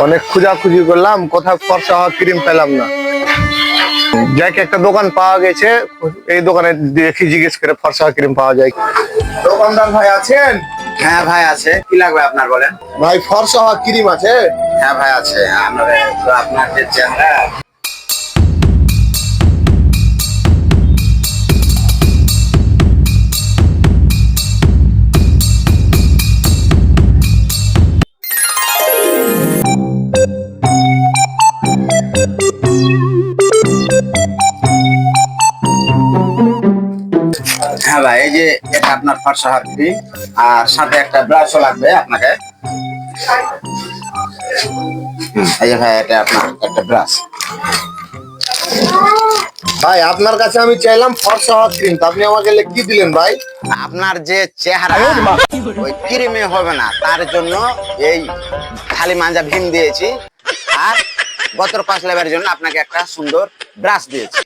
অনেক খোঁজাখুঁজি করলাম, কোথাও ফর্সা হওয়া ক্রিম পেলাম না। যাক একটা দোকান পাওয়া গেছে, এই দোকানে দেখি জিজ্ঞেস করে ফর্সা হওয়া ক্রিম পাওয়া যায়। দোকানদার ভাই আছেন? হ্যাঁ ভাই আছে, কি লাগবে আপনার বলেন। ভাই ফর্সা হওয়া ক্রিম আছে? হ্যাঁ ভাই আছে। আপনার যে চেহারা হ্যাঁ ভাই, এই যে এটা আপনার ফর্সা হাত ক্রিম, আর সাথে একটা ব্রাশও লাগবে আপনাকে। এই যে ভাই, এটা আপনার একটা ব্রাশ। ভাই আপনার কাছে আমি চাইলাম ফর্সা হওয়া ক্রিম, তা আপনি আমাকে কি দিলেন ভাই? আপনার যে চেহারা ওই ক্রিমে হবে না, তার জন্য এই খালি মাঞ্জা ভীম দিয়েছি, আর গতর পাঁচ লেবার জন্য আপনাকে একটা সুন্দর ব্রাশ দিয়েছি।